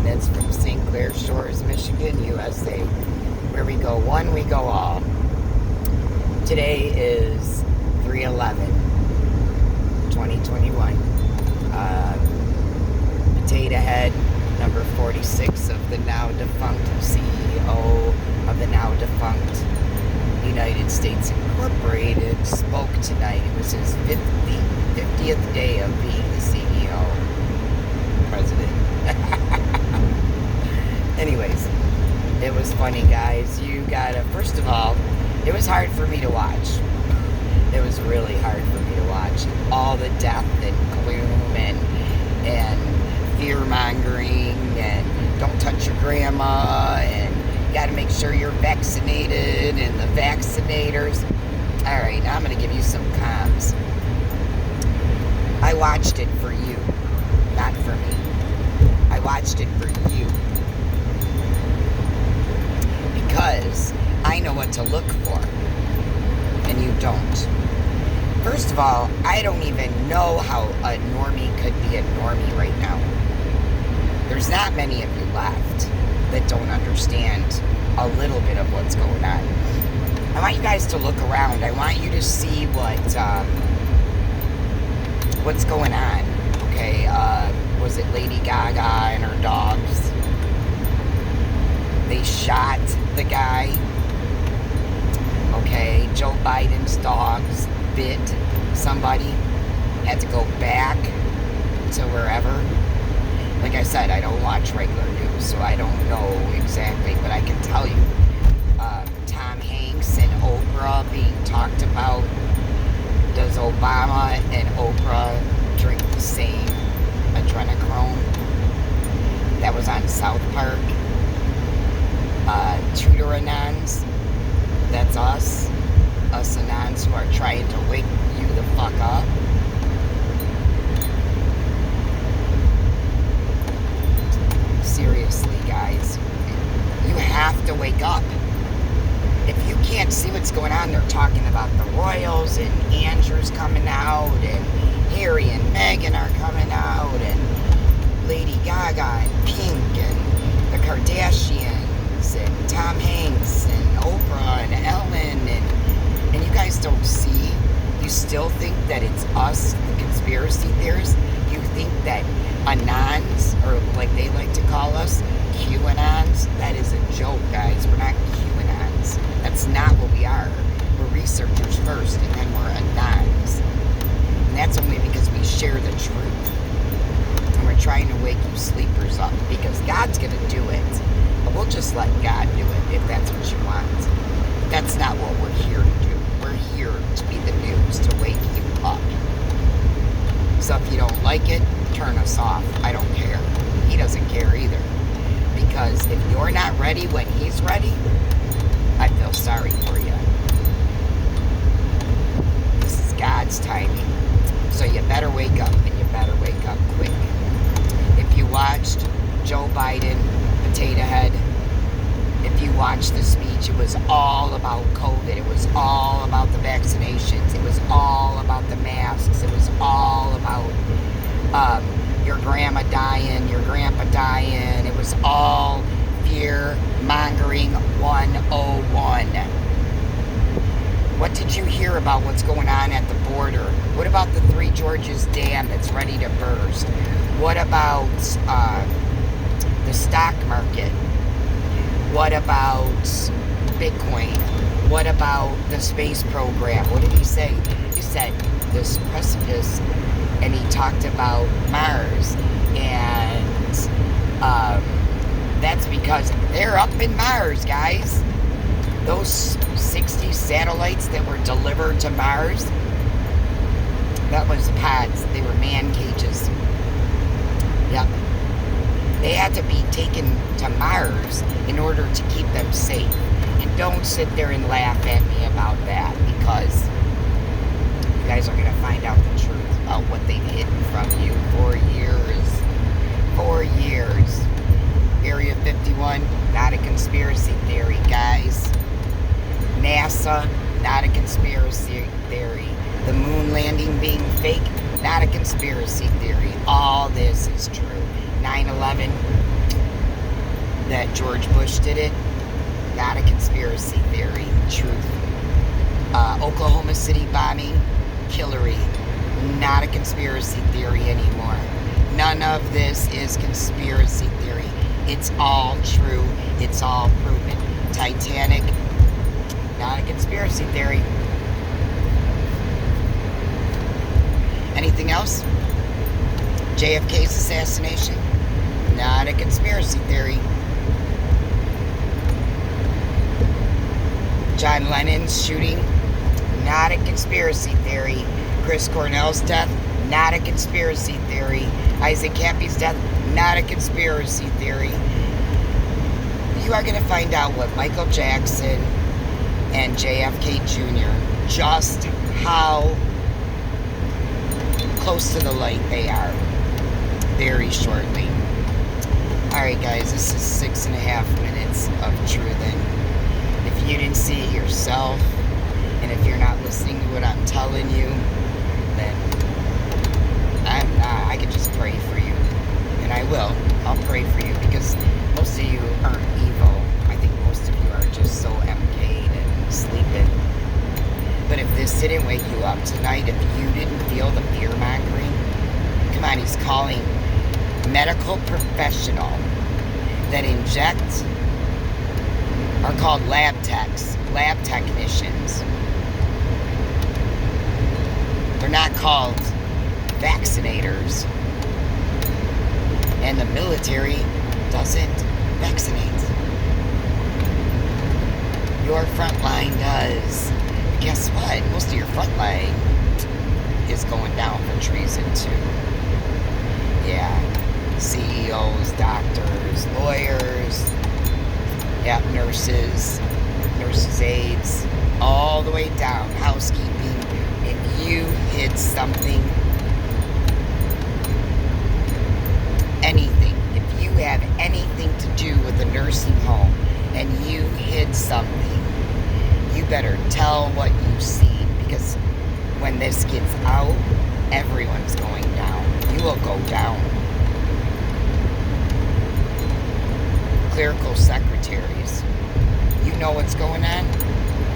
minutes from St. Clair Shores, Michigan, USA. Where we go one, we go all. Today is 3/11/2021. Potato Head, number 46 of the now defunct CEO of the now defunct United States Incorporated, spoke tonight. It was his 50th day of being the CEO, president. Anyways, it was funny, guys. You gotta, first of all, it was hard for me to watch. It was really hard for me to watch. All the death and gloom and fear-mongering and don't touch your grandma and you gotta make sure you're vaccinated and the vaccinators. All right, I'm gonna give you some comms. I watched it for you, not for me. I watched it for you because I know what to look for and you don't. First of all, I don't even know how a normie could be a normie right now. There's not many of you left that don't understand a little bit of what's going on. I want you guys to look around. I want you to see what's going on. Okay, was it Lady Gaga and her dogs? They shot the guy. Okay, Joe Biden's dogs bit somebody. Had to go back to wherever. Like I said, I don't watch regular news, so I don't know exactly, but I can tell you, Tom Hanks and Oprah being talked about. Does Obama and Oprah drink the same adrenochrome? That was on South Park. Tudor Anons, that's us Anons who are trying to wake you the fuck up. Seriously, guys, you have to wake up. If you can't see what's going on, they're talking about the royals and Andrew's coming out and Harry and Meghan are coming out and Lady Gaga and Pink and the Kardashians and Tom Hanks and Oprah and Ellen and you guys don't see. You still think that it's us, the conspiracy theorists. You think that Anons, or like they like to call us, QAnons, that is a joke, guys. We're not QAnons. That's not what we are. We're researchers first, and then we're Anons. And that's only because we share the truth. And we're trying to wake you sleepers up, because God's going to do it. But we'll just let God do it, if that's what you want. That's not what we're here to do. We're here to be the news, to wake you up. So if you don't like it, turn us off. I don't care. He doesn't care either. Because if you're not ready when he's ready, I feel sorry for you. This is God's timing. So you better wake up, and you better wake up quick. If you watched Joe Biden, Potato Head, if you watched the speech, it was all about COVID. It was all about the vaccinations. It was all about the masks. It was all about your grandma dying, your grandpa dying. It was all fear-mongering 101. What did you hear about what's going on at the border? What about the Three Georges Dam that's ready to burst? What about the stock market? What about Bitcoin? What about the space program? What did he say? He said this precipice, and he talked about Mars, and that's because they're up in Mars, guys. Those 60 satellites that were delivered to Mars, that was pods. They were man cages. Yep. They had to be taken to Mars in order to keep them safe. And don't sit there and laugh at me about that, because you guys are going to find out the truth about what they've hidden from you for years. 4 years. Area 51, not a conspiracy theory, guys. NASA, not a conspiracy theory. The moon landing being fake, not a conspiracy theory. All this is true. 9/11, that George Bush did it. Not a conspiracy theory. Truth. Oklahoma City bombing. Hillary. Not a conspiracy theory anymore. None of this is conspiracy theory. It's all true. It's all proven. Titanic. Not a conspiracy theory. Anything else? JFK's assassination? Not a conspiracy theory. John Lennon's shooting? Not a conspiracy theory. Chris Cornell's death? Not a conspiracy theory. Isaac Cappy's death? Not a conspiracy theory. You are going to find out what Michael Jackson and JFK Jr., just how close to the light they are very shortly. Alright guys, this is 6.5 minutes of truthing. If you didn't see it yourself, and if you're not listening to what I'm telling you, then I could just pray for you. And I will. I'll pray for you, because most of you aren't evil. I think most of you are just so MK'd and sleeping. But if this didn't wake you up tonight, if you didn't feel the fear-mongering, come on, he's calling medical professional that inject are called lab techs, lab technicians. They're not called vaccinators. And the military doesn't vaccinate. Your front line does. Guess what? Most of your front line is going down for treason too. Yeah. CEOs, doctors, lawyers, yeah, nurses aides, all the way down, housekeeping. If you hid something, anything, if you have anything to do with a nursing home and you hid something, you better tell what you've seen, because when this gets out, everyone's going down. You will go down. Clerical secretaries, you know what's going on,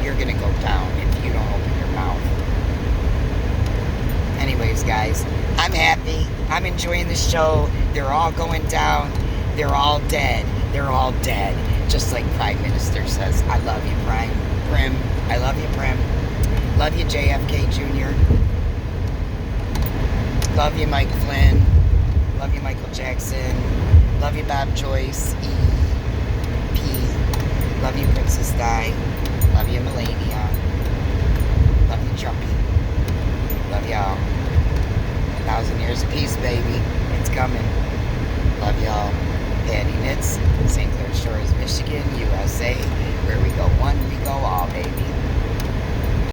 you're gonna go down if you don't open your mouth. Anyways, guys, I'm happy. I'm enjoying the show. They're all going down. They're all dead. They're all dead. Just like Prime Minister says, I love you, Prim. I love you, Prim. Love you, JFK Jr. Love you, Mike Flynn. Love you, Michael Jackson. Love you, Bob Joyce. E.P. Love you, Princess Di. Love you, Melania. Love you, Trumpy. Love y'all. 1,000 years of peace, baby. It's coming. Love y'all. Patty Knits, St. Clair Shores, Michigan, USA. Where we go one, we go all, baby.